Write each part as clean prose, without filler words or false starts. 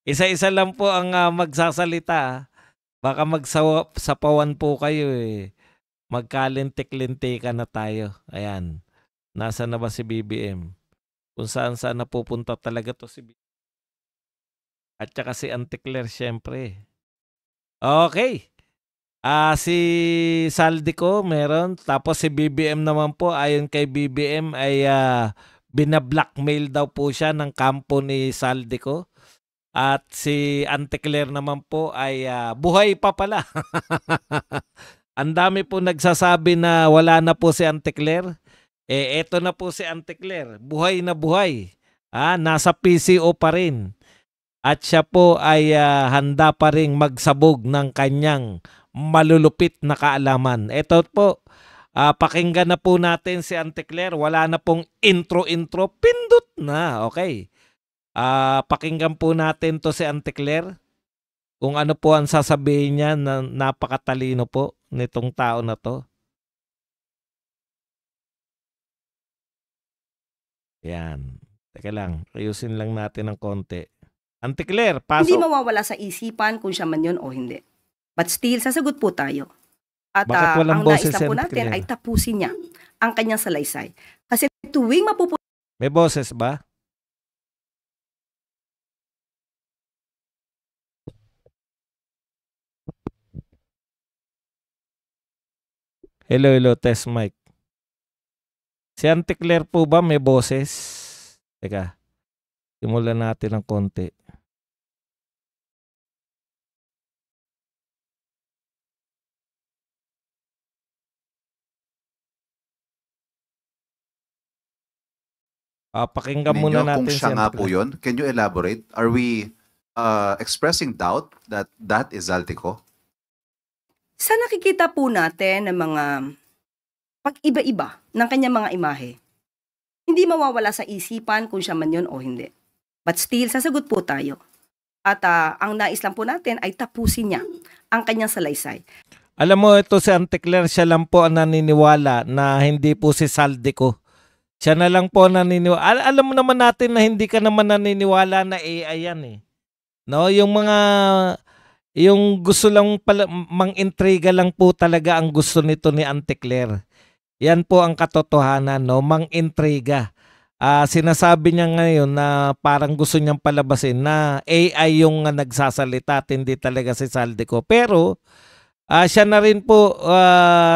Isa-isa lang po ang magsasalita. Baka magsapawan po kayo eh. Magkalintik-lintikan na tayo. Ayan. Nasa na ba si BBM? Kung saan-saan napupunta talaga to si BBM. At saka si Auntie Claire syempre. Okay. Si Saldico meron. Tapos si BBM naman po, ayon kay BBM ay binablockmail daw po siya ng kampo ni Saldico. At si Auntie Claire naman po ay buhay pa pala. Ang dami po nagsasabi na wala na po si Auntie Claire. Eto na po si Auntie Claire. Buhay na buhay. Nasa PCO pa rin. At siya po ay handa pa ring magsabog ng kanyang malulupit na kaalaman. Ito po, pakinggan na po natin si Auntie Claire. Wala na pong intro-intro. Pindot na. Okay. Pakinggan po natin to si Auntie Claire. Kung ano po ang sasabihin niya na napakatalino po nitong tao na to. Yan. Teka lang, ayusin lang natin ng konti. Auntie Claire, Hindi pasok. mawawala sa isipan kung siya man yun o hindi. But still, sasagot po tayo. At Bakit walang ang boses nais si lang po Auntie natin Claire? ay tapusin niya ang kanyang salaysay. Kasi tuwing mapupunta May boses ba? Hello, test mic. Si Auntie Claire po ba may boses? Teka, simulan natin ng konti. Pakinggan muna ninyo natin kung si siya nga Auntie po Claire. yun? Can you elaborate? Are we expressing doubt that that is Zaltico? sa nakikita po natin ng mga pag-iba-iba ng kanyang mga imahe, hindi mawawala sa isipan kung siya man yun o hindi. But still, sasagot po tayo. At ang nais lang po natin ay tapusin niya ang kanyang salaysay. Alam mo, ito si Auntie Claire, siya lang po ang naniniwala na hindi po si Saldico. Siya na lang po naniniwala. Alam mo naman natin na hindi ka naman naniniwala na AI yan eh. No, yung gusto lang pala, mang-intriga lang po talaga ang gusto nito ni Auntie Claire. Yan po ang katotohanan, no? Mang-intriga. Sinasabi niya ngayon na parang gusto niyang palabasin na AI yung nagsasalita at hindi talaga si Saldico. Pero siya na rin po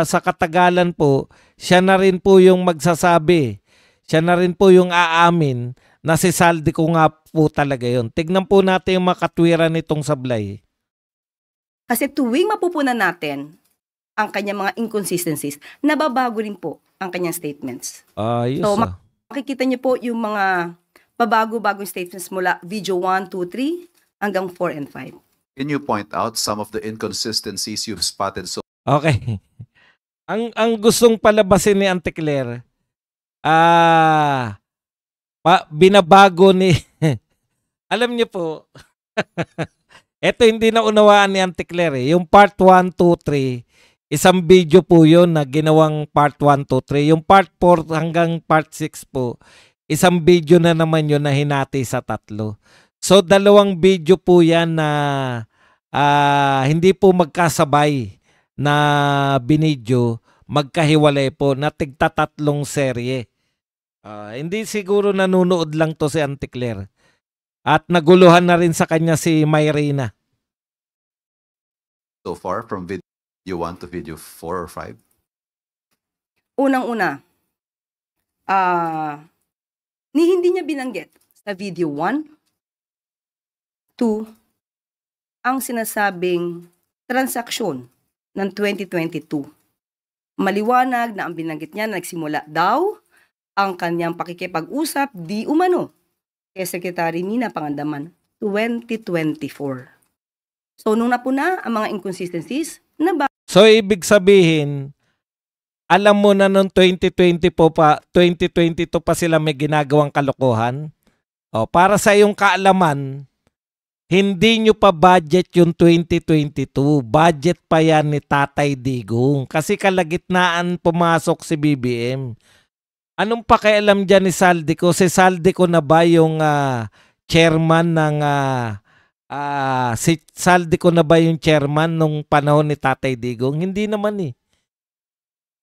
sa katagalan po, siya na rin po yung magsasabi. Siya na rin po yung aamin na si Saldico nga po talaga yun. Tignan po natin yung makatwiran nitong sablay. Kasi tuwing mapupunan natin ang kanyang mga inconsistencies, nababago rin po ang kanyang statements. Ayos So, makikita niyo po yung mga pabago-bagong statements mula video 1, 2, 3 hanggang 4 and 5. Can you point out some of the inconsistencies you've spotted so Okay. Ang gustong palabasin ni Auntie Claire, binabago ni alam niyo po, eto hindi na unawaan ni Auntie Claire eh. Yung part 1, 2, 3, isang video po yun na ginawang part 1, 2, 3. Yung part 4 hanggang part 6 po, isang video na naman yun na hinati sa 3. So dalawang video po yan na hindi po magkasabay na binidyo, magkahiwalay po na tigtatatlong serye. Hindi siguro nanonood lang to si Auntie Claire. At naguluhan na rin sa kanya si Mayrina. so far from video 1 to video 4 or 5? Unang-una, hindi niya binanggit sa video 1, 2, ang sinasabing transaksyon ng 2022. Maliwanag na ang binanggit niya na nagsimula daw ang kanyang pakikipag-usap di umano kay Secretary Nina Pangandaman 2024. So nung napuna ang mga inconsistencies, So ibig sabihin, alam mo na noong 2022 pa sila may ginagawang kalokohan. Para sa iyong kaalaman, hindi nyo pa budget yung 2022. Budget pa yan ni Tatay Digong. Kasi kalagitnaan pumasok si BBM. Anong pakialam dyan ni Saldico? Si Saldico na ba yung chairman ng Si Saldico na ba yung chairman nung panahon ni Tatay Digong? Hindi naman eh.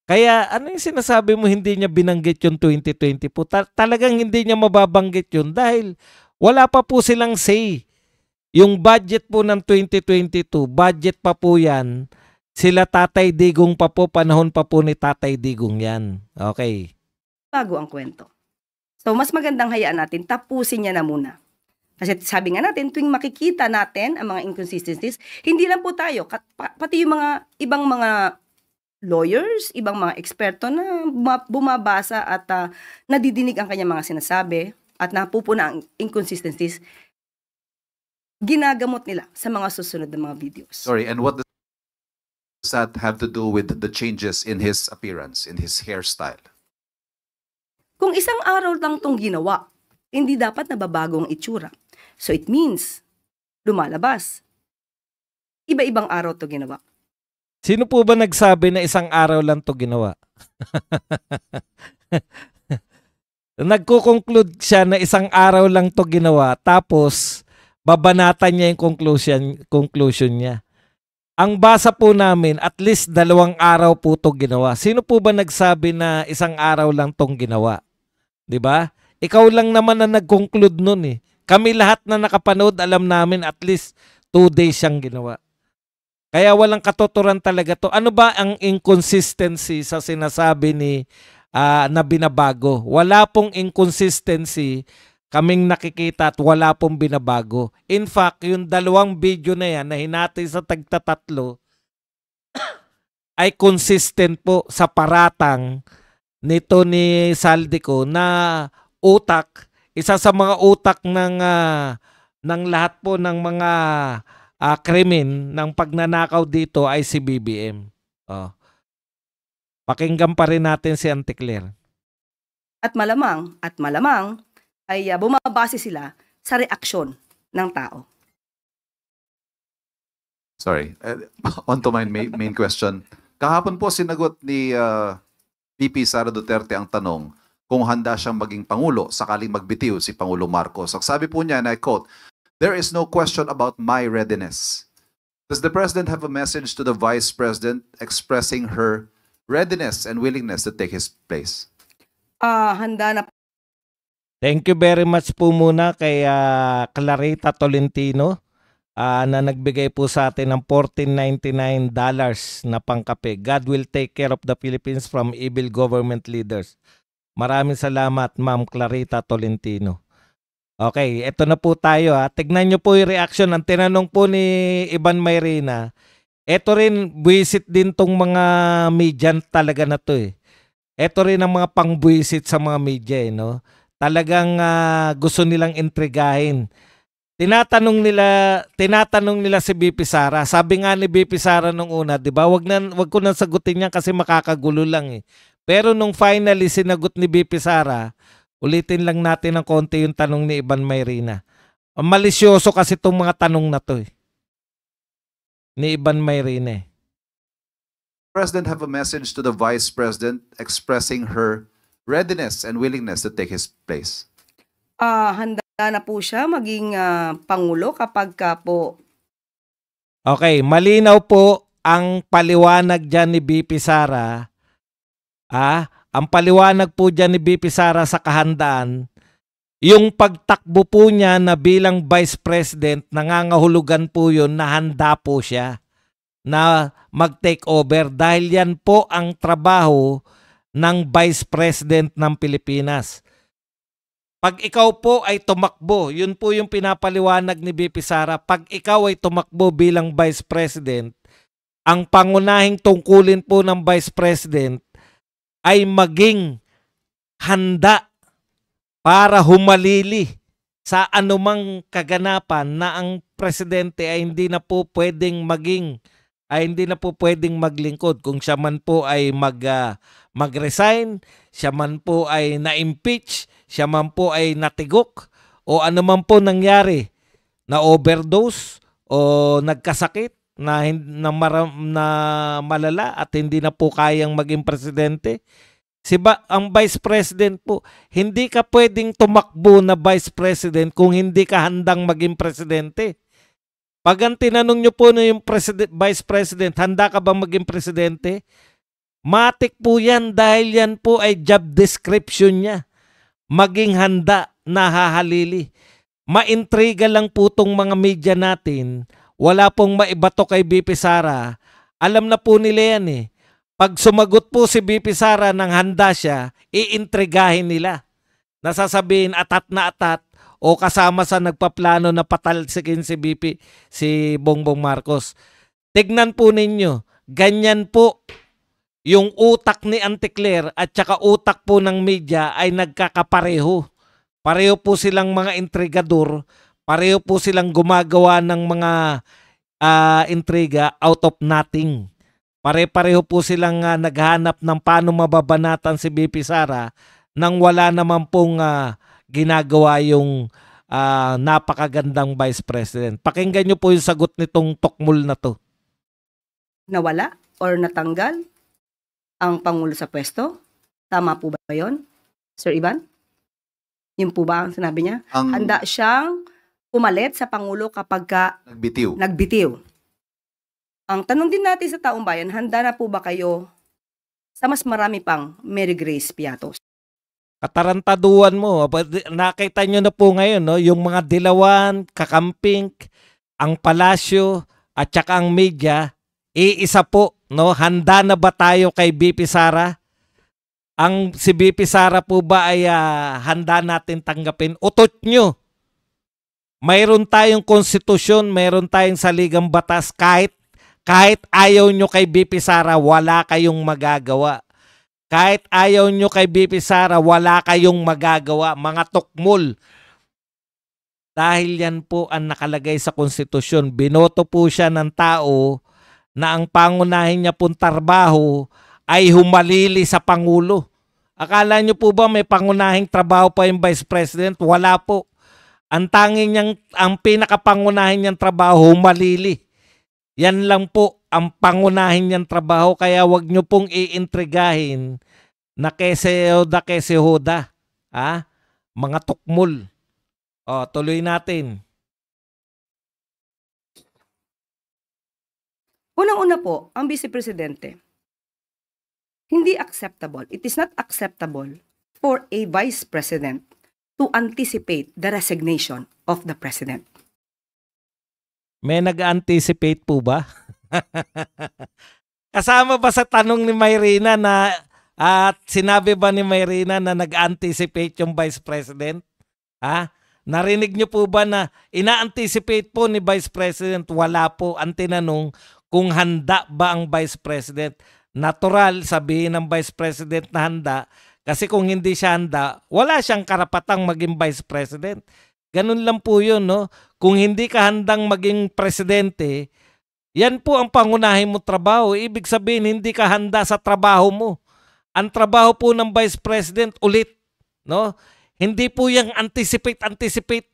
Kaya ano yung sinasabi mo hindi niya binanggit yung 2020 po? Talagang hindi niya mababanggit yun dahil wala pa po silang say. Yung budget po ng 2022, budget pa po yan. Sila Tatay Digong pa po, panahon pa po ni Tatay Digong yan. Okay. Bago ang kwento. So, mas magandang hayaan natin, tapusin niya na muna. Kasi sabi nga natin, tuwing makikita natin ang mga inconsistencies, hindi lang po tayo, pati yung mga ibang mga lawyers, ibang mga eksperto na bumabasa at nadidinig ang kanyang mga sinasabi at napupuna ang inconsistencies, ginagamot nila sa mga susunod na mga videos. Sorry, and what does that have to do with the changes in his appearance, in his hairstyle? Kung isang araw lang tong ginawa, hindi dapat nababago ang itsura. So it means, lumalabas. Iba-ibang araw to ginawa. Sino po ba nagsabi na isang araw lang to ginawa? Nagko-conclude siya na isang araw lang to ginawa tapos babanatan niya yung conclusion niya. Ang basa po namin, at least 2 araw po to ginawa. Sino po ba nagsabi na isang araw lang tong ginawa? 'Di ba? Ikaw lang naman na nag-conclude nun eh. Kami lahat na nakapanood, alam namin at least 2 days siyang ginawa. Kaya walang katuturan talaga to. Ano ba ang inconsistency sa sinasabi ni na binabago? Wala pong inconsistency kaming nakikita at wala pong binabago. In fact, yung 2 video na yan na hinati sa tagtatatlo ay consistent po sa paratang nito ni Saldico na utak, isa sa mga utak ng lahat po ng mga krimen ng pagnanakaw dito ay si BBM. Pakinggan pa rin natin si Auntie Claire. At malamang ay bumabase sila sa reaksyon ng tao. Sorry, on to my main question. Kahapon po sinagot ni VP Sara Duterte ang tanong kung handa siyang maging Pangulo sakaling magbitiw si Pangulo Marcos. Ang sabi po niya, and I quote, "There is no question about my readiness." Does the President have a message to the Vice President expressing her readiness and willingness to take his place? Handa na. Thank you very much po muna kay Clarita Tolentino na nagbigay po sa atin ng $14.99 na pangkape. God will take care of the Philippines from evil government leaders. Maraming salamat, Ma'am Clarita Tolentino. Okay, eto na po tayo ha. Tignan nyo po yung reaction. Ang tinanong po ni Ivan Mayrina, eto rin, buwisit din tong mga media talaga na to eh. Eto rin ang mga pangbuwisit sa mga media eh, no? Talagang gusto nilang intrigahin. Tinatanong nila si BP Sara. Sabi nga ni BP Sara nung una, 'di ba? Wag ko nang sagutin yan kasi makakagulo lang eh. Pero nung finally sinagot ni BP Sara, ulitin lang natin ng konti yung tanong ni Ivan Mayrina. Malisyoso kasi itong mga tanong na to eh. Ni Ivan Mayrina eh. President have a message to the Vice President expressing her readiness and willingness to take his place? Handa na po siya maging Pangulo kapag po. Okay, malinaw po ang paliwanag dyan ni BP Sara. Ang paliwanag po dyan ni BP Sara sa kahandaan, yung pagtakbo po niya na bilang Vice President, nangangahulugan po yun na handa po siya na mag-take over dahil yan po ang trabaho ng Vice President ng Pilipinas. Pag ikaw po ay tumakbo, yun po yung pinapaliwanag ni BP Sara, pag ikaw ay tumakbo bilang Vice President, ang pangunahing tungkulin po ng Vice President ay maging handa para humalili sa anumang kaganapan na ang presidente ay hindi na po pwedeng maglingkod. Kung siya man po ay mag-resign, siya man po ay na-impeach, siya man po ay natigok, o ano man po nangyari, na overdose o nagkasakit na malala at hindi na po kayang maging presidente. Ang Vice President po, hindi ka pwedeng tumakbo na Vice President kung hindi ka handang maging presidente. Pag ang tinanong nyo po na yung Vice President, handa ka ba maging presidente? Matik po yan dahil yan po ay job description niya. Maging handa na hahalili. Maintriga lang po tong mga media natin. Wala pong maibato kay BP Sara. Alam na po nila yan eh. Pag sumagot po si BP Sara ng handa siya, iintrigahin nila. Nasasabihin atat na atat o kasama sa nagpaplano na patalsikin si Bongbong Marcos. Tignan po ninyo, ganyan po yung utak ni Auntie Claire at saka utak po ng media ay nagkakapareho. Pareho po silang mga intrigador, pareho po silang gumagawa ng mga intriga out of nothing. Pare-pareho po silang naghahanap ng paano mababanatan si BP Sara nang wala naman pong ginagawa yung napakagandang Vice President. Pakinggan nyo po yung sagot nitong tokmol na to. Nawala or natanggal ang Pangulo sa pwesto? Tama po ba yun, Sir Ivan? Yun po ba ang sinabi niya? Handa siyang pumalit sa Pangulo kapag nagbitiw. Ang tanong din natin sa taong bayan, handa na po ba kayo sa mas marami pang Mary Grace Piatos? Katarantaduan mo. Nakita nyo na po ngayon, no? Yung mga dilawan, kakamping, ang palasyo, at saka ang media, iisa po, no? Handa na ba tayo kay BP Sara? Si BP Sara po ba ay handa natin tanggapin? Utot nyo. Mayroon tayong konstitusyon, mayroon tayong saligang batas, kahit ayaw nyo kay BP Sara, wala kayong magagawa. Kahit ayaw nyo kay BP Sara, wala kayong magagawa. Mga tukmol. Dahil yan po ang nakalagay sa konstitusyon. Binoto po siya ng tao na ang pangunahin niya pong trabaho ay humalili sa Pangulo. Akala nyo po ba may pangunahing trabaho pa yung Vice President? Wala po. Ang pinakapangunahin niyang trabaho, humalili. Yan lang po ang pangunahin niyang trabaho, kaya wag nyo pong iintrigahin na kese hoda. Mga tukmol. Tuloy natin. Unang-una po, ang Vice Presidente, hindi acceptable. It is not acceptable for a Vice President to anticipate the resignation of the President. May nag-anticipate po ba? Kasama ba sa tanong ni Mayrina na at sinabi ba ni Mayrina na nag-anticipate yung Vice President? Narinig niyo po ba na ina-anticipate po ni Vice President? Wala po. Ang tinanong kung handa ba ang Vice President. Natural sabihin ng Vice President na handa kasi kung hindi siya handa, wala siyang karapatang maging Vice President. Ganun lang po yun, no? Kung hindi ka handang maging presidente, yan po ang pangunahin mo trabaho. Ibig sabihin, hindi ka handa sa trabaho mo. Ang trabaho po ng Vice President, ulit, no? Hindi po yung anticipate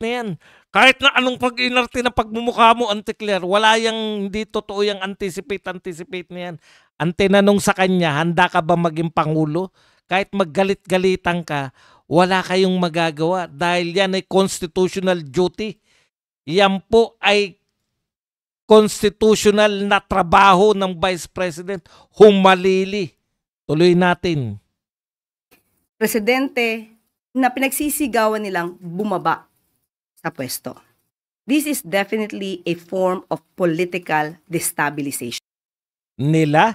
na yan. Kahit na anong pag-inarte na pagmumukha mo, Auntie Claire, wala yung hindi totoo yung anticipate na yan. Ang tinanong sa kanya, handa ka ba maging Pangulo? Kahit maggalit-galitan ka, wala kayong magagawa dahil yan ay constitutional duty. Yan po ay constitutional na trabaho ng Vice President. Humalili. Tuloy natin. Presidente na pinagsisigawan nilang bumaba sa pwesto. This is definitely a form of political destabilization. Nila?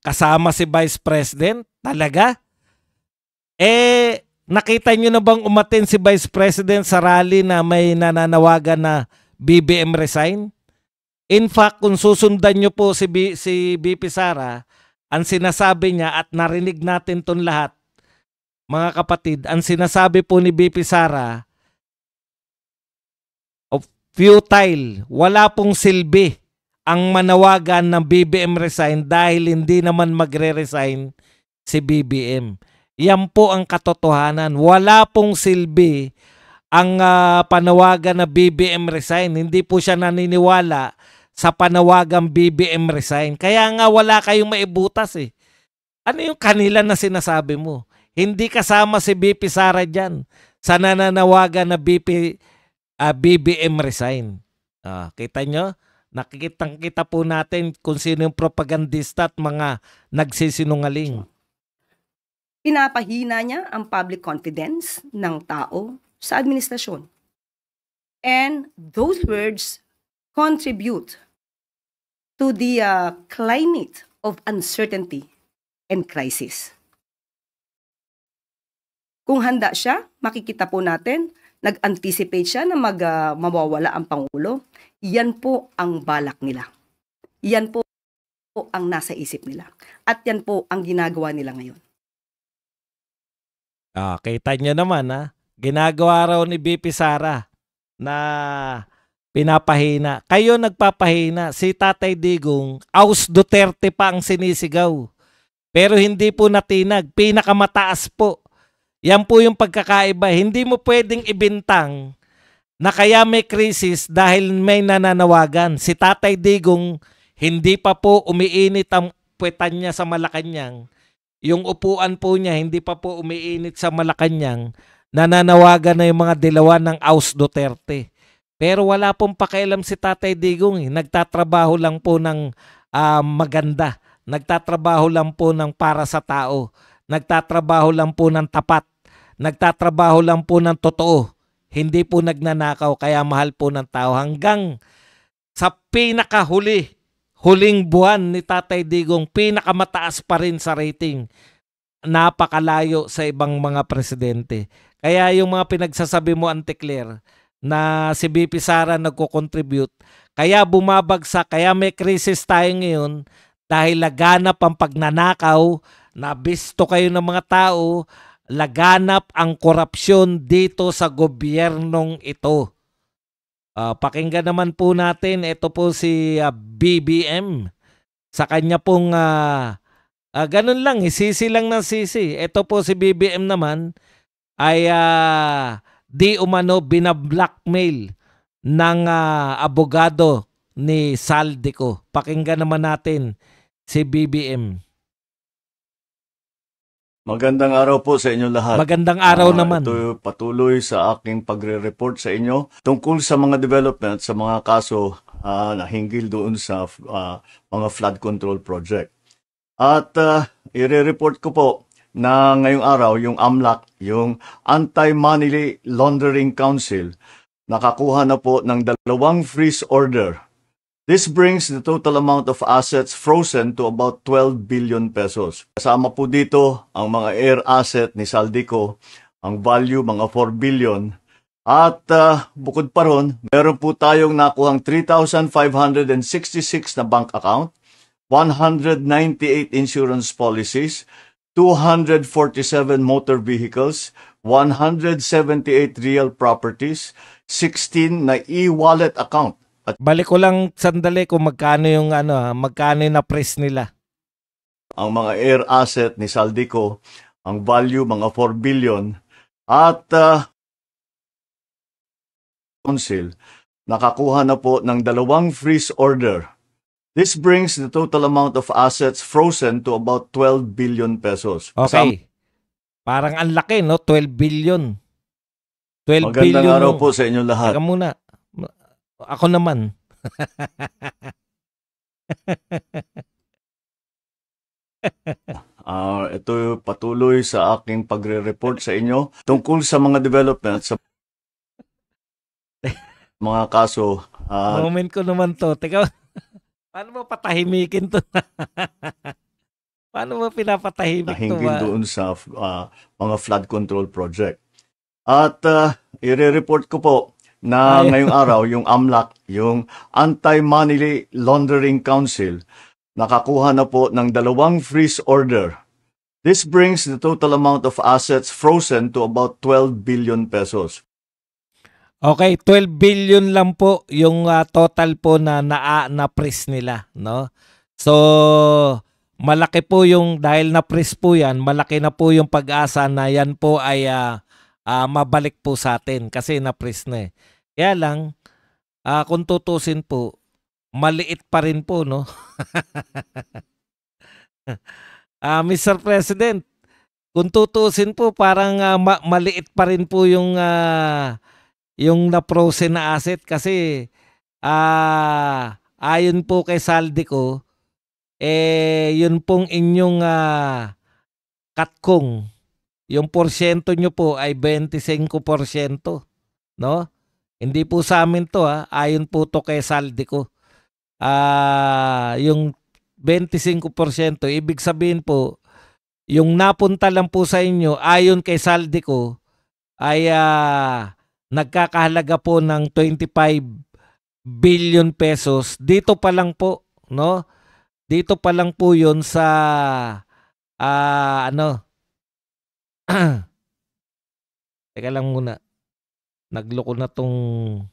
Kasama si Vice President? Talaga? Nakita nyo na bang umattend si Vice President sa rally na may nananawagan na BBM resign? In fact, kung susundan nyo po si BP Sara, ang sinasabi niya at narinig natin ton lahat, mga kapatid, ang sinasabi po ni BP Sara, futile, wala pong silbi ang manawagan ng BBM resign dahil hindi naman magre-resign si BBM. Yan po ang katotohanan. Wala pong silbi ang panawagan na BBM resign. Hindi po siya naniniwala sa panawagang BBM resign. Kaya nga wala kayong maibutas eh. Ano yung kanila na sinasabi mo? Hindi kasama si BP Sara dyan sa nananawagan na BBM resign. Kita nyo? Nakikitang-kita po natin kung sino yung propagandista at mga nagsisinungaling. Pinapahina niya ang public confidence ng tao sa administrasyon. And those words contribute to the climate of uncertainty and crisis. Kung handa siya, makikita po natin, nag-anticipate siya na mawawala ang Pangulo. Yan po ang balak nila. Yan po ang nasa isip nila. At yan po ang ginagawa nila ngayon. Kita nyo naman, ginagawa raw ni BP Sara na pinapahina. Kayo nagpapahina. Si Tatay Digong, Aus Duterte pa ang sinisigaw. Pero hindi po natinag. Pinakamataas po. Yan po yung pagkakaiba. Hindi mo pwedeng ibintang na kaya may krisis dahil may nananawagan. Si Tatay Digong, hindi pa po umiinit ang puwetan niya sa Malacanang. Yung upuan po niya, hindi pa po umiinit sa Malacanang. Nananawagan na yung mga dilawan ng Aus Duterte. Pero wala pong pakialam si Tatay Digong. Nagtatrabaho lang po ng maganda. Nagtatrabaho lang po ng para sa tao. Nagtatrabaho lang po ng tapat. Nagtatrabaho lang po ng totoo. Hindi po nagnanakaw, kaya mahal po ng tao. Hanggang sa huling buwan ni Tatay Digong, pinakamataas pa rin sa rating. Napakalayo sa ibang mga presidente. Kaya yung mga pinagsasabi mo, Auntie Claire, na si BP Sara nagko-contribute, kaya bumabagsak, kaya may krisis tayo ngayon dahil laganap ang pagnanakaw, nabisto kayo ng mga tao, laganap ang korupsyon dito sa gobyernong ito. Pakinggan naman po natin, ito po si BBM. Sa kanya pong ganun lang, sisi lang ng sisi. Ito po si BBM naman ay di umano binablockmail ng abogado ni Saldico. Pakinggan naman natin si BBM. Magandang araw po sa inyo lahat. Magandang araw naman. Ito patuloy sa aking pagre-report sa inyo tungkol sa mga development sa mga kaso na hinggil doon sa mga flood control project. At i-report ko po na ngayong araw yung AMLAC, yung Anti-Money Laundering Council, nakakuha na po ng 2 freeze order. This brings the total amount of assets frozen to about 12 billion pesos. Kasama po dito ang mga air asset ni Saldico, ang value mga 4 billion. At bukod pa ron, meron po tayong nakuhang 3,566 na bank account, 198 insurance policies, 247 motor vehicles, 178 real properties, 16 na e-wallet account. At balik ko lang sandali kung magkano yung magkano yung na-press nila. Ang mga air asset ni Saldico, ang value mga 4 billion. At Council, nakakuha na po ng 2 freeze order. This brings the total amount of assets frozen to about 12 billion pesos. Okay. Parang ang laki, no? 12 billion. 12 Magandang billion. araw po sa inyo lahat. Teka muna. Ako naman. Ito patuloy sa aking pagre-report sa inyo tungkol sa mga development sa mga kaso. Moment ko naman to. Teka, paano mo patahimikin to? Paano mo pinapatahimik to? Hinggil doon sa mga flood control project. At i-report ko po na ngayong araw yung AMLAC, yung Anti-Money Laundering Council, nakakuha na po ng 2 freeze order. This brings the total amount of assets frozen to about 12 billion pesos. Okay, 12 billion lang po yung total po na na-freeze nila, no? So, malaki po yung, dahil na-freeze po yan, malaki na po yung pag-asa na yan po ay mabalik po sa atin kasi na-freeze na eh. Kaya lang, kung tutusin po, maliit pa rin po, no? Mr. President, kung tutusin po, parang maliit pa rin po yung na-frozen na asset kasi ayon po kay Saldico, yun pong inyong katkong, yung porsyento nyo po ay 25%, no? Hindi po sa amin to, ayon po to kay Saldico. Yung 25%, ibig sabihin po, yung napunta lang po sa inyo, ayon kay Saldico, ay nagkakahalaga po ng 25 billion pesos. Dito pa lang po, no? Dito pa lang po yun sa teka lang muna. Nagloko na tong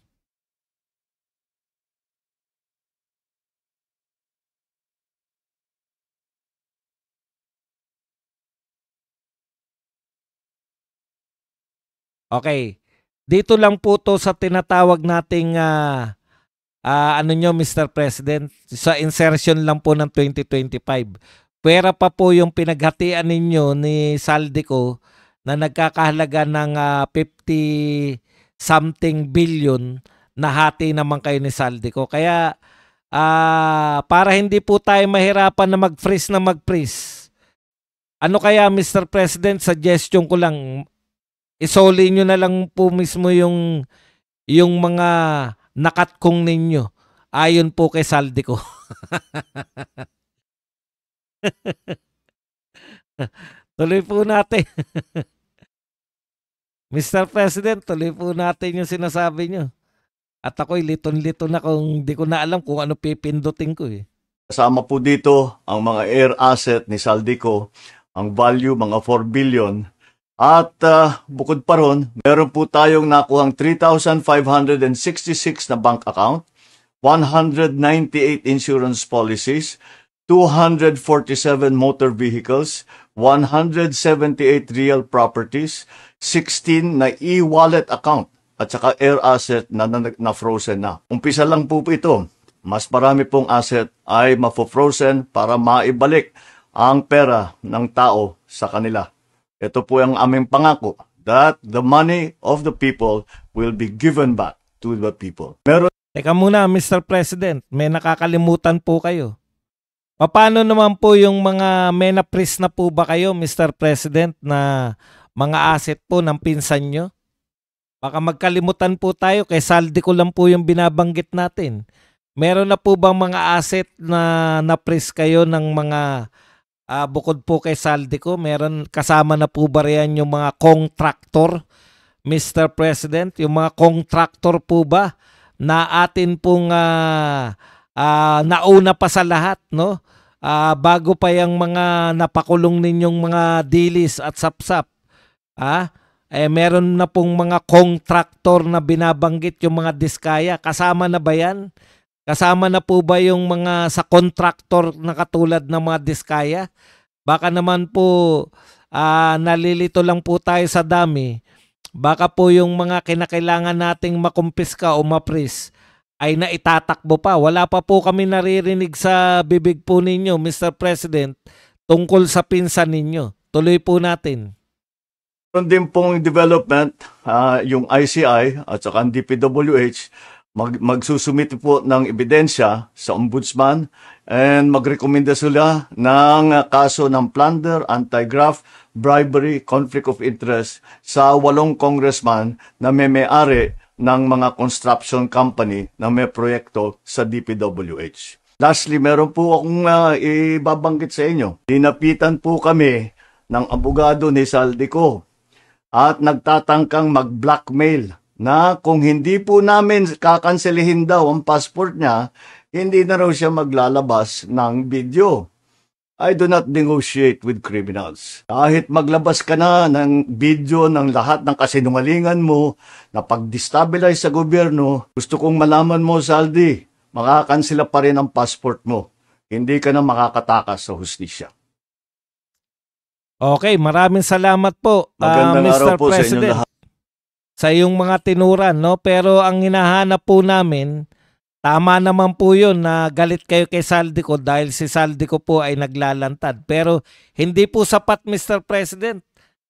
okay. Dito lang po to sa tinatawag nating ano nyo, Mr. President, sa insertion lang po ng 2025. Pera pa po yung pinaghatian ninyo ni Saldico na nagkakahalaga ng 50-something billion na hati naman kayo ni Saldico. Kaya para hindi po tayo mahirapan na mag-freeze, ano kaya, Mr. President, suggestion ko lang, isoli nyo na lang po mismo yung mga nakatkong ninyo ayon po kay Saldico. Tuloy po natin. Mr. President, tuloy po natin yung sinasabi nyo. At ako'y liton-lito na kung di ko na alam kung ano pipindutin ko eh. Kasama po dito ang mga air asset ni Saldico, ang value mga 4 billion. At bukod pa ron, meron po tayong nakuhang 3,566 na bank account, 198 insurance policies, 247 motor vehicles, 178 real properties, 16 na e-wallet account, at saka air asset na frozen na. Umpisa lang po ito. Mas marami pong asset ay mafo-frozen para maibalik ang pera ng tao sa kanila. Ito po ang aming pangako that the money of the people will be given back to the people. Teka muna, Mr. President, may nakakalimutan po kayo. Paano naman po yung mga menapris na po ba kayo, Mr. President, na mga asset po ng pinsan nyo? Baka magkalimutan po tayo, kay Saldico lang po yung binabanggit natin. Meron na po bang mga asset na napris kayo ng mga bukod po kay Saldico, meron kasama na po ba riyan yung mga contractor, Mr. President? Yung mga contractor po ba na atin pong nauna pa sa lahat, no? Bago pa yung mga napakulong ninyong mga dilis at sapsap. Meron na pong mga contractor na binabanggit yung mga diskaya. Kasama na ba yan? Kasama na po ba yung mga sa contractor na katulad ng mga diskaya? Baka naman po nalilito lang po tayo sa dami. Baka po yung mga kinakailangan nating makumpiska o mapris ay naitatakbo pa. Wala pa po kami naririnig sa bibig po ninyo, Mr. President, tungkol sa pinsan ninyo. Tuloy po natin. Meron din pong development, yung ICI at saka ang DPWH, magsusumite po ng ebidensya sa ombudsman and magrekomenda sila ng kaso ng plunder, anti-graft, bribery, conflict of interest sa 8 congressman na may-ari ng mga construction company na may proyekto sa DPWH. Lastly, meron po akong ibabanggit sa inyo. Dinapitan po kami ng abogado ni Saldico at nagtatangkang mag-blackmail na kung hindi po namin kakanselihin daw ang passport niya, hindi na raw siya maglalabas ng video. I do not negotiate with criminals. Kahit maglabas ka na ng video ng lahat ng kasinungalingan mo na pag-destabilize sa gobyerno, gusto kong malaman mo, Saldi, makakansela pa rin ang passport mo. Hindi ka na makakatakas sa hustisya. Okay, maraming salamat po, Magandang Mr. araw po President, sa inyo lahat. sa iyong mga tinuran, no? Pero ang hinahanap po namin, tama naman po yun na galit kayo kay Saldico dahil si Saldico po ay naglalantad. Pero hindi po sapat, Mr. President,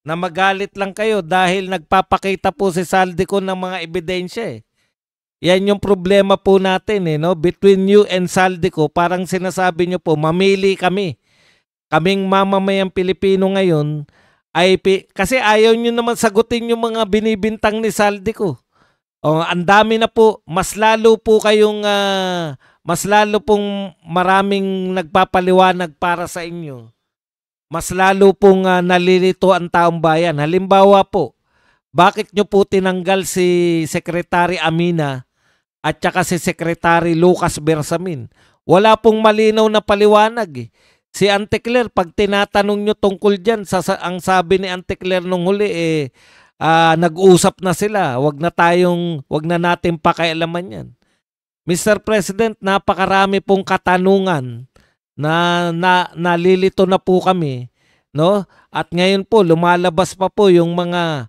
na magalit lang kayo dahil nagpapakita po si Saldico ng mga ebidensya. Yan yung problema po natin eh, no? Between you and Saldico, parang sinasabi nyo po, mamili kami. Kaming mamamayang Pilipino ngayon, kasi ayaw nyo naman sagutin yung mga binibintang ni Saldico. Ang dami na po, mas lalo pong maraming nagpapaliwanag para sa inyo. Mas lalo pong nalilito ang taong bayan. Halimbawa po, bakit nyo po tinanggal si Secretary Amina at saka si Secretary Lucas Bersamin? Wala pong malinaw na paliwanag eh. Si Auntie Claire, pag tinatanong nyo tungkol dyan, ang sabi ni Auntie Claire nung huli nag-usap na sila. Wag na natin pakialaman yan. Mr. President, napakarami pong katanungan na nalilito na po kami, no? At ngayon po lumalabas pa po yung mga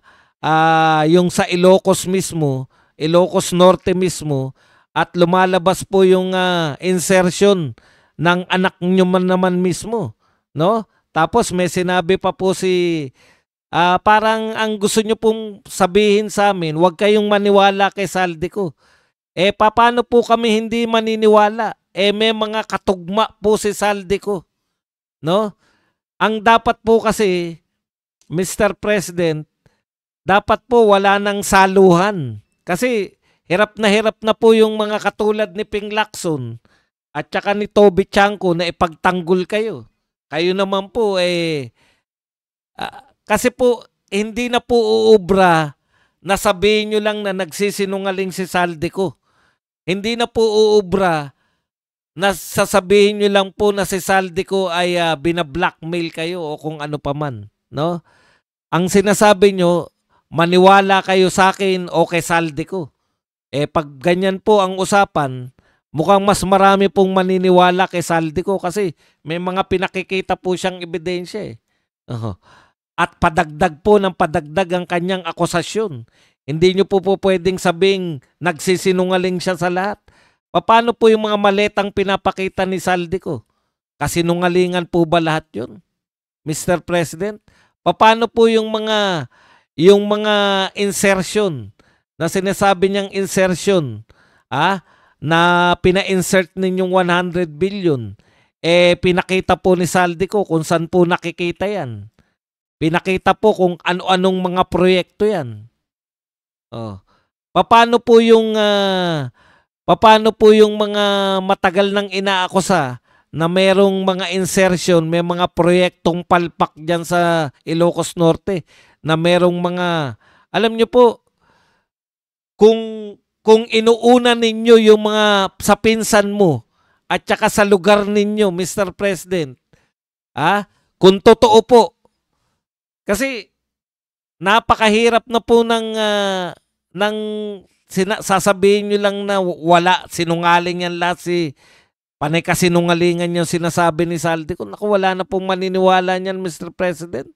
yung sa Ilocos mismo, Ilocos Norte mismo, at lumalabas po yung insertion ng anak nyo naman mismo, no? Tapos may sinabi pa po parang ang gusto nyo pong sabihin sa amin, huwag kayong maniwala kay Saldico. Paano po kami hindi maniniwala? May mga katugma po si Saldico, no? Ang dapat po kasi, Mr. President, dapat po wala nang saluhan. Kasi hirap na po yung mga katulad ni Ping Lacson at saka ni Toby Chanco na ipagtanggol kayo. Kayo naman po kasi po hindi na po uubra na sabihin nyo lang na nagsisinungaling si Saldico. Hindi na po uubra na sasabihin nyo lang po na si Saldico ay binablockmail kayo o kung ano pa man, no? Ang sinasabi nyo, maniwala kayo sa akin o kay Saldico. Pag ganyan po ang usapan, mukhang mas marami pong maniniwala kay Saldico kasi may mga pinakikita po siyang ebidensya eh. At padagdag po ng padagdag ang kanyang akusasyon. Hindi nyo po pwedeng sabing nagsisinungaling siya sa lahat. Paano po yung mga maletang pinapakita ni Saldico? Kasinungalingan po ba lahat yun, Mr. President? Paano po yung mga insertion na sinasabi niyang insertion na pina-insert ninyong 100 billion? Pinakita po ni Saldico kung saan po nakikita yan. Pinakita po kung ano-anong mga proyekto yan. Paano po yung mga matagal nang inaakusa na merong mga insertion, may mga proyektong palpak dyan sa Ilocos Norte na merong mga, alam nyo po, kung inuuna ninyo yung mga sa pinsan mo at saka sa lugar ninyo, Mr. President, kung totoo po, kasi napakahirap na po sasabihin nyo lang na wala, sinungaling yan lahat, panay kasinungalingan yung sinasabi ni Saldico. Naku, wala na pong maniniwala niyan, Mr. President.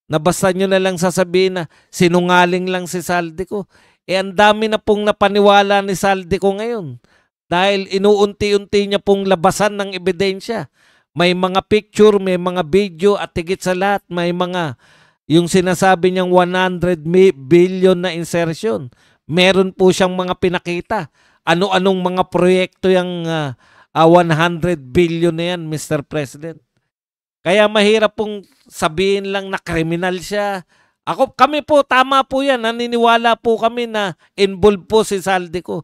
Na basta nyo na lang sasabihin na sinungaling lang si Saldico. Ang dami na pong napaniwala ni Saldico ngayon. Dahil inuunti-unti niya pong labasan ng ebidensya. May mga picture, may mga video, at higit sa lahat, may mga yung sinasabi niyang 100 billion na insertion. Meron po siyang mga pinakita. Ano-anong mga proyekto yung 100 billion na yan, Mr. President. Kaya mahirap pong sabihin lang na kriminal siya. Kami po, tama po yan. Naniniwala po kami na involved po si Saldico.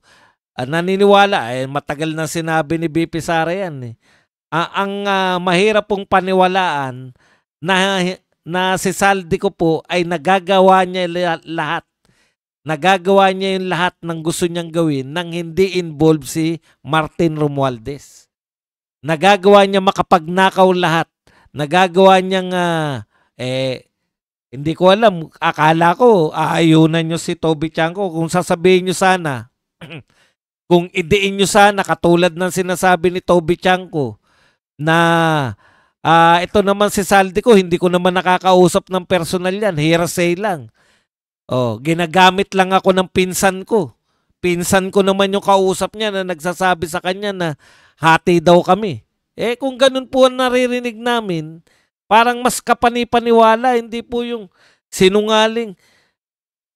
Naniniwala, matagal na sinabi ni BP Sara yan. Ang mahirap pong paniwalaan na si Saldico po ay nagagawa niya lahat. Nagagawa niya yung lahat ng gusto niyang gawin nang hindi involved si Martin Romualdez. Nagagawa niya makapagnakaw lahat. Nagagawa niyang hindi ko alam, akala ko aayunan niyo si Toby Chanco kung sasabihin niyo sana kung idiin niyo sana katulad ng sinasabi ni Toby Chanco na ito naman si Saldico, hindi ko naman nakakausap ng personal yan, hearsay lang. Ginagamit lang ako ng pinsan ko. Pinsan ko naman yung kausap niya na nagsasabi sa kanya na hati daw kami. Kung ganun po ang naririnig namin, parang mas kapanipaniwala, hindi po yung sinungaling.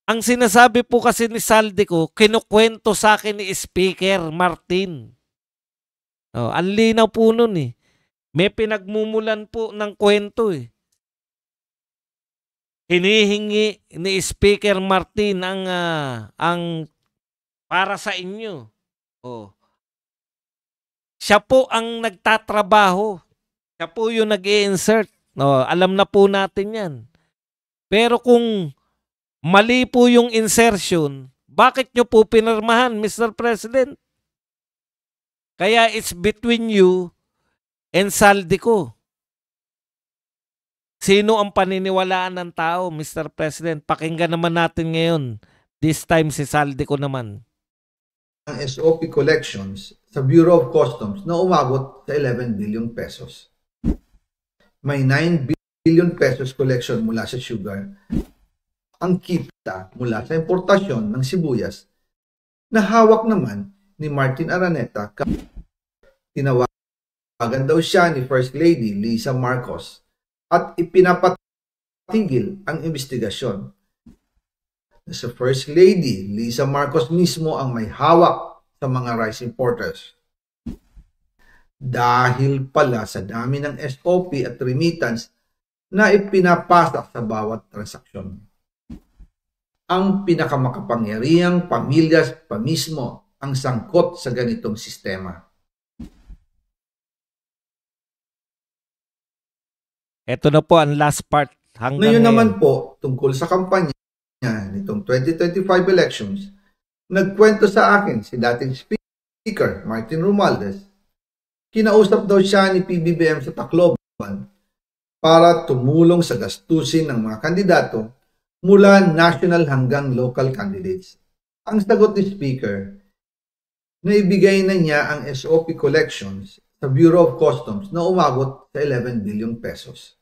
Ang sinasabi po kasi ni Saldico, kinukwento sa akin ni Speaker Martin. Oh, ang linaw po nun eh. May pinagmumulan po ng kwento eh. Hinihingi ni Speaker Martin ang para sa inyo. Oh. Siya po ang nagtatrabaho. Siya po yung nag-i-insert. Oh, alam na po natin yan. Pero kung mali po yung insertion, bakit nyo po pinirmahan, Mr. President? Kaya it's between you and Saldico. Sino ang paniniwalaan ng tao, Mr. President? Pakinggan naman natin ngayon. This time si Saldico naman. Ang SOP collections sa Bureau of Customs na umabot sa 11 billion pesos. May 9 billion pesos collection mula sa sugar. Ang kita mula sa importasyon ng sibuyas na hawak naman ni Martin Araneta. Tinawagan daw siya ni First Lady Lisa Marcos at ipinapatigil ang investigasyon. Sa First Lady Lisa Marcos mismo ang may hawak sa mga rice importers. Dahil pala sa dami ng SOP at remittance na ipinapasa sa bawat transaksyon. Ang pinakamakapangyarihang pamilya pa mismo ang sangkot sa ganitong sistema. Ito na po ang last part. Ngayon naman po, tungkol sa kampanya nitong 2025 elections, nagkwento sa akin si dating Speaker Martin Romualdez. Kinausap daw siya ni PBBM sa Tacloban para tumulong sa gastusin ng mga kandidato mula national hanggang local candidates. Ang sagot ni Speaker, naibigay na niya ang SOP collections sa Bureau of Customs na umabot sa 11 billion pesos.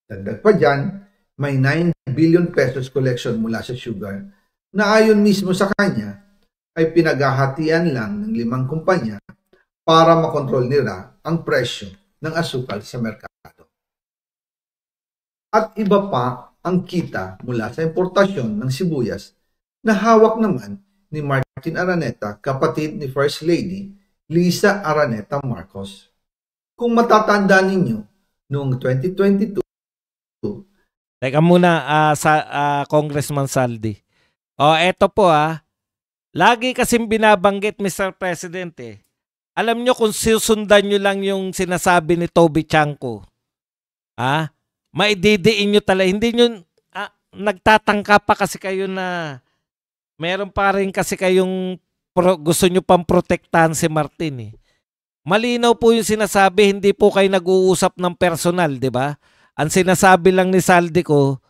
Dagdag pa dyan, may 9 billion pesos collection mula sa sugar na ayon mismo sa kanya ay pinaghahatian lang ng 5 kumpanya para makontrol nila ang presyo ng asukal sa merkado. At iba pa ang kita mula sa importasyon ng sibuyas na hawak naman ni Martin Araneta, kapatid ni First Lady Lisa Araneta Marcos. Kung matatandaan ninyo, noong 2022, Teka muna, Congressman Saldi. Eto po lagi kasing binabanggit, Mr. President Alam nyo kung susundan nyo lang yung sinasabi ni Toby Chanco, maididiin nyo talaga. Hindi nyo, nagtatangka pa kasi kayo na meron pa rin kasi kayong gusto nyo pang protektahan si Martin Malinaw po yung sinasabi, hindi po kayo nag-uusap ng personal, di ba? Ang sinasabi lang ni Saldico,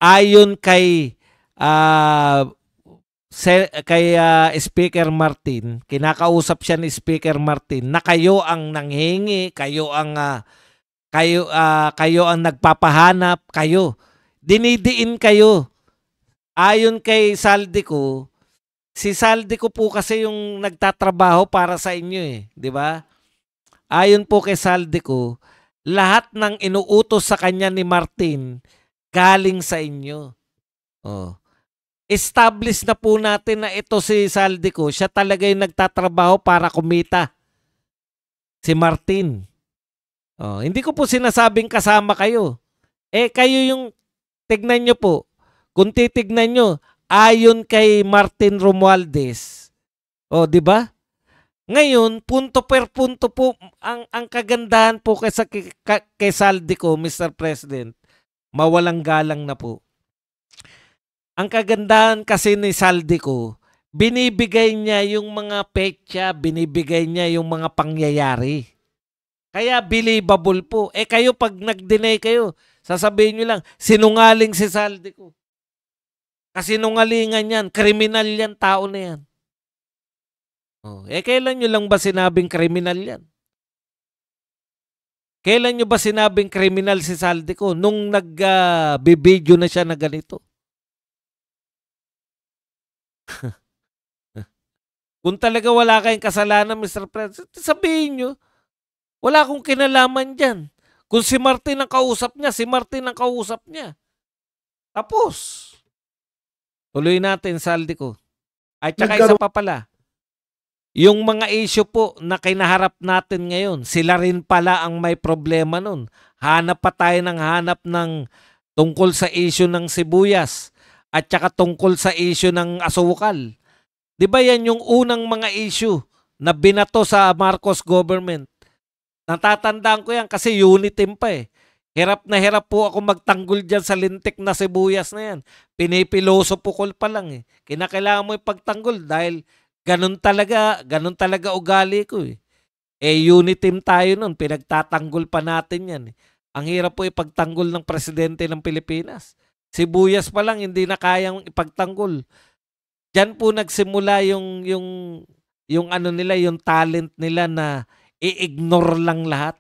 ayon kay Speaker Martin, kinakausap siya ni Speaker Martin na kayo ang nanghingi, kayo ang nagpapahanap, kayo. Dinidiin kayo. Ayon kay Saldico, si Saldico po kasi yung nagtatrabaho para sa inyo di ba? Ayon po kay Saldico, lahat ng inuutos sa kanya ni Martin galing sa inyo. Establish na po natin na ito si Saldico, siya talaga yung nagtatrabaho para kumita. Si Martin. Hindi ko po sinasabing kasama kayo. Kayo yung, tignan nyo po, kung titignan nyo, ayon kay Martin Romualdez. Di ba? Ngayon, punto per punto po, ang kagandahan po kay Saldico, Mr. President, mawalang galang na po. Ang kagandahan kasi ni Saldico, binibigay niya yung mga petsa, binibigay niya yung mga pangyayari. Kaya believable po. Kayo pag nag-deny kayo, sasabihin nyo lang, sinungaling si Saldico. Kasinungalingan yan, kriminal yan, tao na yan. Kailan nyo lang ba sinabing kriminal yan? Kailan nyo ba sinabing kriminal si Saldico? Nung nag-video na siya na ganito. Kung talaga wala kayong kasalanan, Mr. President, sabihin nyo, wala akong kinalaman dyan. Kung si Martin ang kausap niya, si Martin ang kausap niya. Tapos. Tuloy natin, Saldi ko. At saka isa pa pala, yung mga issue po na kinaharap natin ngayon, sila rin pala ang may problema nun. Hanap pa tayo ng hanap ng tungkol sa issue ng sibuyas at saka tungkol sa issue ng asukal. Di ba yan yung unang mga issue na binato sa Marcos government? Natatandaan ko yan kasi unit team pa eh. Hirap na hirap po ako magtanggol dyan sa lintik na sibuyas na yan. Pinipiloso pukol pa lang eh. Kinakailangan mo ipagtanggol dahil ganun talaga ugali ko eh. Unit team tayo nun, pinagtatanggol pa natin yan eh. Ang hirap po ipagtanggol ng presidente ng Pilipinas. Sibuyas pa lang hindi na kayang ipagtanggol. Diyan po nagsimula yung ano nila, yung talent nila na i-ignore lang lahat,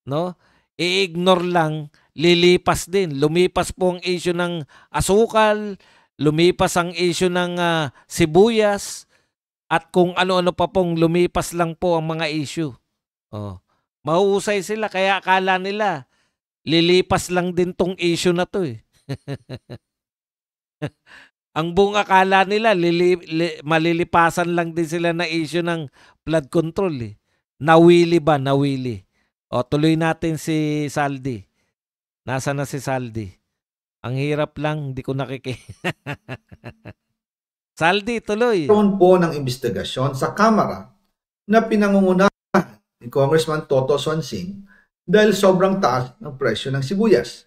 no? I-ignore lang, lilipas din. Lumipas po ang issue ng asukal, lumipas ang issue ng sibuyas, at kung ano-ano pa pong lumipas lang po ang mga issue. Oh. Mahusay sila, kaya akala nila, lilipas lang din tong issue na to eh. Ang buong akala nila, malilipasan lang din sila na issue ng flood control eh. Nawili ba? Nawili. O, tuloy natin si Saldi. Nasa na si Saldi? Ang hirap lang, hindi ko Saldi, tuloy. Karoon po ng investigasyon sa Kamara na pinangungunahan ni Congressman Toto Sonsing dahil sobrang taas ng presyo ng sibuyas.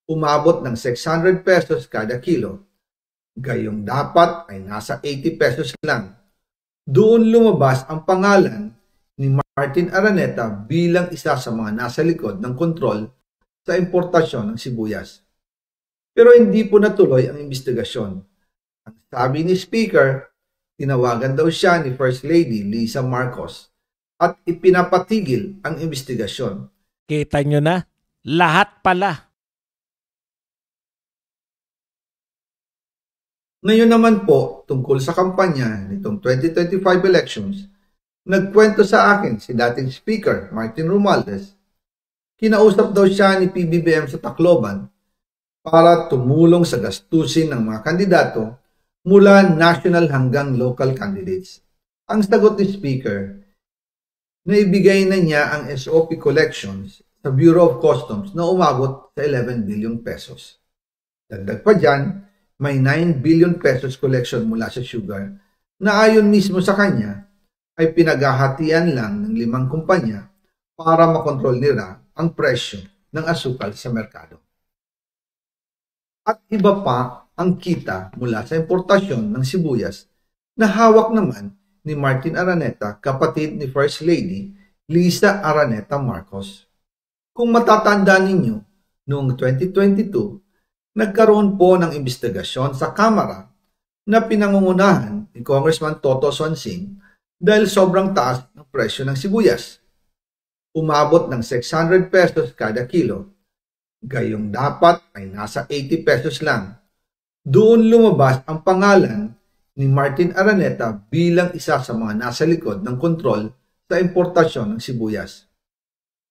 Umabot ng 600 pesos kada kilo. Gayong dapat ay nasa 80 pesos lang. Doon lumabas ang pangalan ni Martin Araneta bilang isa sa mga nasa likod ng kontrol sa importasyon ng sibuyas. Pero hindi po natuloy ang investigasyon. Ang sabi ni Speaker, tinawagan daw siya ni First Lady Lisa Marcos at ipinapatigil ang investigasyon. Kita nyo na? Lahat pala. Ngayon naman po, tungkol sa kampanya nitong 2025 elections, nagkwento sa akin si dating Speaker Martin Romualdez. Kinausap daw siya ni PBBM sa Tacloban para tumulong sa gastusin ng mga kandidato mula national hanggang local candidates. Ang sagot ni Speaker, naibigay na niya ang SOP collections sa Bureau of Customs na umabot sa 11 billion pesos. Dagdag pa dyan, may 9 billion pesos collection mula sa sugar na ayon mismo sa kanya ay pinaghahatian lang ng 5 kumpanya para makontrol nila ang presyo ng asukal sa merkado. At iba pa ang kita mula sa importasyon ng sibuyas na hawak naman ni Martin Araneta, kapatid ni First Lady Lisa Araneta Marcos. Kung matatandaan ninyo, noong 2022, nagkaroon po ng investigasyon sa Kamara na pinangungunahan ni Congressman Toto Sonsing dahil sobrang taas ng presyo ng sibuyas. Umabot ng 600 pesos kada kilo. Gayong dapat ay nasa 80 pesos lang. Doon lumabas ang pangalan ni Martin Araneta bilang isa sa mga nasa likod ng kontrol sa importasyon ng sibuyas.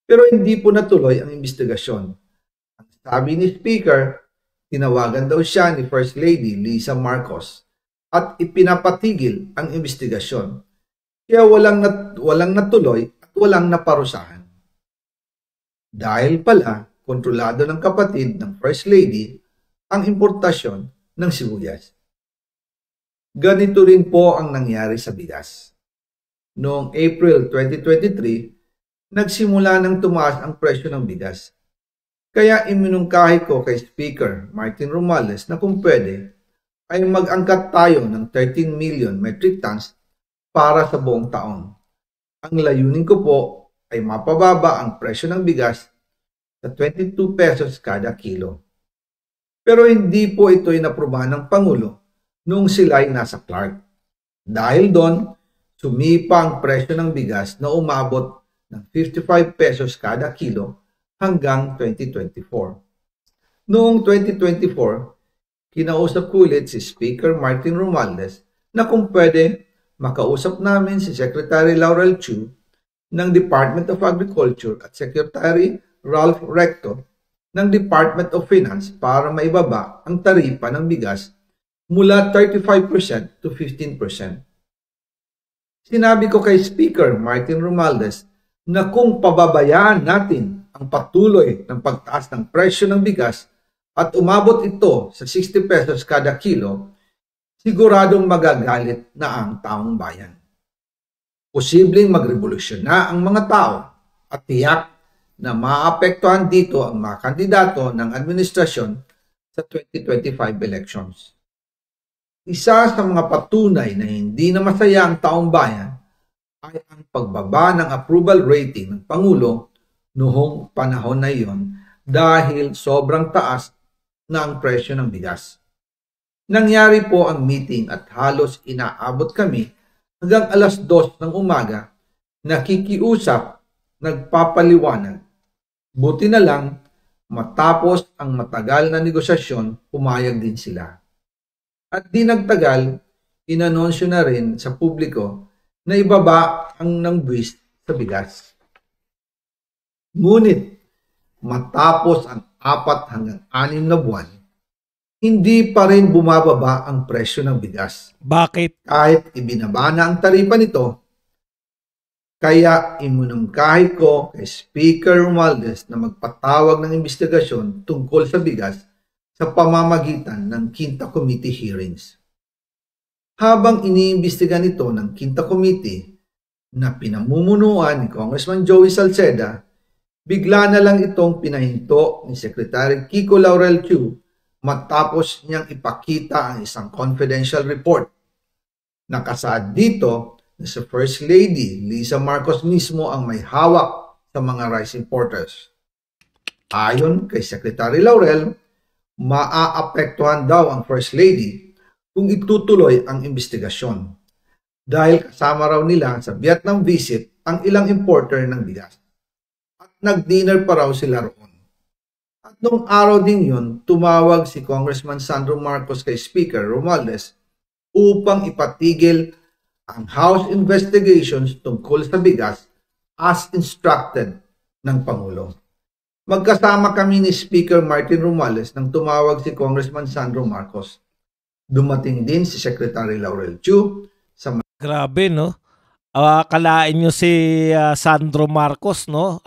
Pero hindi po natuloy ang investigasyon. Ang sabi ni Speaker, tinawagan daw siya ni First Lady Lisa Marcos at ipinapatigil ang investigasyon. Kaya walang natuloy at walang naparusahan. Dahil pala, kontrolado ng kapatid ng First Lady ang importasyon ng sibuyas. Ganito rin po ang nangyari sa bigas. Noong April 2023, nagsimula nang tumaas ang presyo ng bigas. Kaya iminungkahi ko kay Speaker Martin Romualdez na kung pwede ay mag-angkat tayo ng 13 million metric tons para sa buong taon. Ang layunin ko po ay mapababa ang presyo ng bigas sa 22 pesos kada kilo. Pero hindi po ito inaprubahan ng Pangulo noong sila ay nasa Clark. Dahil doon, sumipa ang presyo ng bigas na umabot ng 55 pesos kada kilo hanggang 2024. Noong 2024, kinausap ko ulit si Speaker Martin Romualdez na kung pwede makausap namin si Secretary Laurel Chu ng Department of Agriculture at Secretary Ralph Recto ng Department of Finance para maibaba ang taripa ng bigas mula 35% to 15%. Sinabi ko kay Speaker Martin Romualdez na kung pababayaan natin ang patuloy ng pagtaas ng presyo ng bigas at umabot ito sa 60 pesos kada kilo, siguradong magagalit na ang taong bayan. Posibleng magrevolusyon na ang mga tao at tiyak na maapektuhan dito ang mga kandidato ng administrasyon sa 2025 elections. Isa sa mga patunay na hindi na masaya ang taong bayan ay ang pagbaba ng approval rating ng Pangulo noong panahon na iyon dahil sobrang taas na ang presyo ng bigas. Nangyari po ang meeting at halos inaabot kami hanggang alas 2 ng umaga, nakikiusap, nagpapaliwanag. Buti na lang, matapos ang matagal na negosasyon, pumayag din sila. At di nagtagal, inanonsyo na rin sa publiko na ibaba ang ng buwis sa bigas. Ngunit, matapos ang 4 hanggang 6 na buwan, hindi pa rin bumababa ang presyo ng bigas. Bakit? Kahit ibinaba na ang taripa nito, kaya iminungkahi ko kay Speaker Romualdez na magpatawag ng investigasyon tungkol sa bigas sa pamamagitan ng Quinta Committee hearings. Habang iniimbestiga nito ng Quinta Committee na pinamumunuan ni Congressman Joey Salceda, bigla na lang itong pinahinto ni Secretary Kiko Laurel Chu matapos niyang ipakita ang isang confidential report. Nakasaad dito na si First Lady Lisa Marcos mismo ang may hawak sa mga rice importers. Ayon kay Secretary Laurel, maaapektuhan daw ang First Lady kung itutuloy ang investigasyon dahil kasama raw nila sa Vietnam visit ang ilang importer ng bigas at nag-dinner pa raw sila roon. At noong araw din yun, tumawag si Congressman Sandro Marcos kay Speaker Romualdez upang ipatigil ang House investigations tungkol sa bigas as instructed ng Pangulo. Magkasama kami ni Speaker Martin Romualdez nang tumawag si Congressman Sandro Marcos. Dumating din si Secretary Laurel Chu sa Grabe, no? Kalain nyo si Sandro Marcos, no?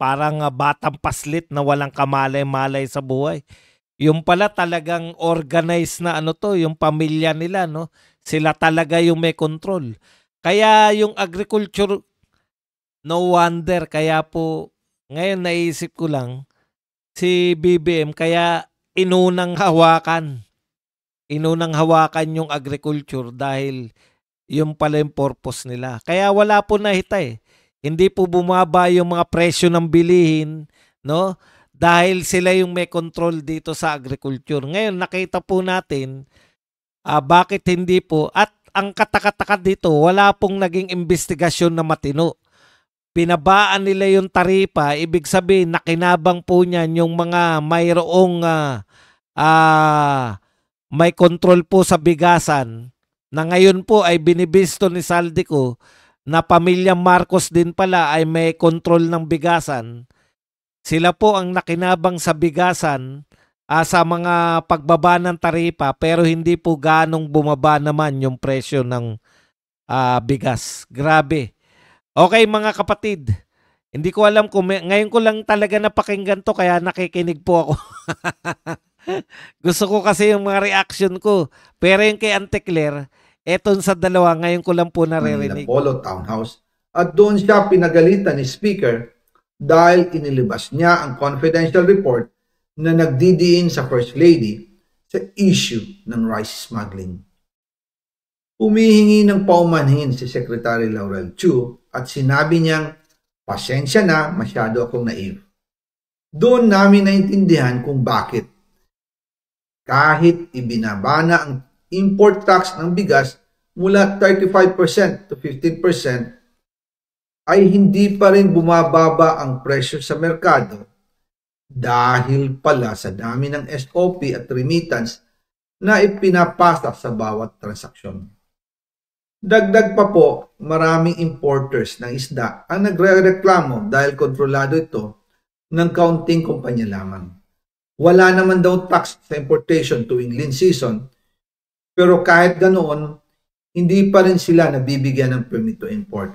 Parang batang paslit na walang kamalay-malay sa buhay. Yung pala talagang organized na ano to, yung pamilya nila, no? Sila talaga yung may control. Kaya yung agriculture, no wonder, kaya po ngayon naisip ko lang, si BBM kaya inunang hawakan yung agriculture dahil yung pala yung purpose nila. Kaya wala po nahita eh. Hindi po bumaba yung mga presyo ng bilihin, no? Dahil sila yung may control dito sa agriculture. Ngayon nakita po natin bakit hindi po, at ang katakataka dito, wala pong naging investigasyon na matino. Pinabaan nila yung taripa, ibig sabihin nakinabang po niyan yung mga mayroong may control po sa bigasan na ngayon po ay binibisto ni Saldico na pamilya Marcos din pala ay may control ng bigasan. Sila po ang nakinabang sa bigasan sa mga pagbaba ng taripa pero hindi po ganong bumaba naman yung presyo ng bigas. Grabe. Okay mga kapatid, hindi ko alam kung ngayon ko lang talaga napakinggan to kaya nakikinig po ako. Gusto ko kasi yung mga reaction ko. Pero yung kay Auntie Claire, eton sa dalawa, ngayon ko lang po naririnig. Polo Townhouse at doon siya pinagalitan ni Speaker dahil inilabas niya ang confidential report na nagdidiin sa First Lady sa issue ng rice smuggling. Humihingi ng paumanhin si Secretary Laurel Chu at sinabi niyang, pasensya na, masyado akong naive. Doon namin naintindihan kung bakit. Kahit ibinaba na ang import tax ng bigas mula 35% to 15%, ay hindi pa rin bumababa ang presyo sa merkado dahil pala sa dami ng SOP at remittance na ipinapasa sa bawat transaksyon. Dagdag pa po, maraming importers ng isda ang nagre-reklamo dahil kontrolado ito ng kaunting kumpanya lamang. Wala naman daw tax sa importation tuwing lean season, Pero kahit ganoon, hindi pa rin sila nabibigyan ng permit to import.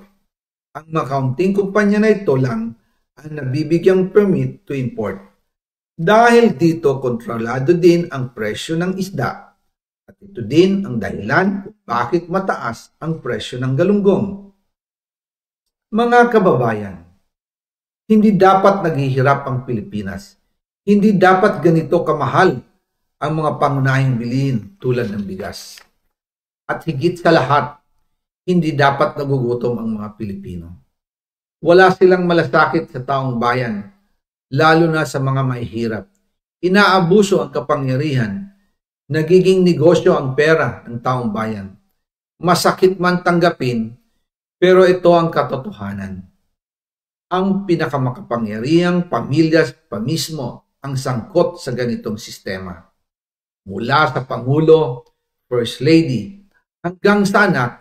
Ang mga kaunting kumpanya na ito lang ang nabibigyang permit to import. Dahil dito, kontrolado din ang presyo ng isda. At ito din ang dahilan kung bakit mataas ang presyo ng galunggong. Mga kababayan, hindi dapat naghihirap ang Pilipinas. Hindi dapat ganito kamahal ang mga pangunahing bilihin tulad ng bigas. At higit sa lahat, hindi dapat nagugutom ang mga Pilipino. Wala silang malasakit sa taong bayan, lalo na sa mga mahihirap. Inaabuso ang kapangyarihan, nagiging negosyo ang pera ng taong bayan. Masakit man tanggapin, pero ito ang katotohanan. Ang pinakamakapangyarihang pamilya pa mismo ang sangkot sa ganitong sistema. Mula sa Pangulo, First Lady, hanggang sa anak,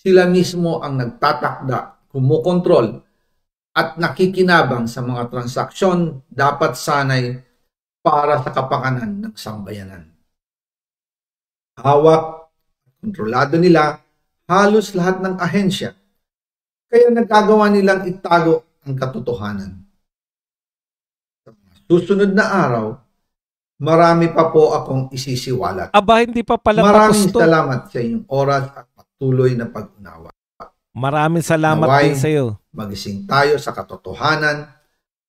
sila mismo ang nagtatakda, kumukontrol, at nakikinabang sa mga transaksyon dapat sanay para sa kapakanan ng sambayanan. Hawak, kontrolado nila halos lahat ng ahensya, kaya nagagawa nilang itago ang katotohanan. Sa mga susunod na araw, marami pa po akong isisiwalat. Aba, hindi pa pala Maraming tapos to. salamat sa inyong oras at patuloy na pag-unawa. Maraming salamat Naway, din sa iyo. Magising tayo sa katotohanan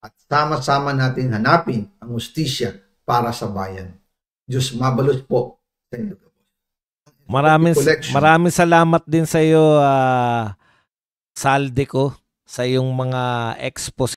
at sama-sama natin hanapin ang hustisya para sa bayan. Diyos mabalos po sa inyo. Maraming salamat din sa iyo, Saldico, sa iyong mga expose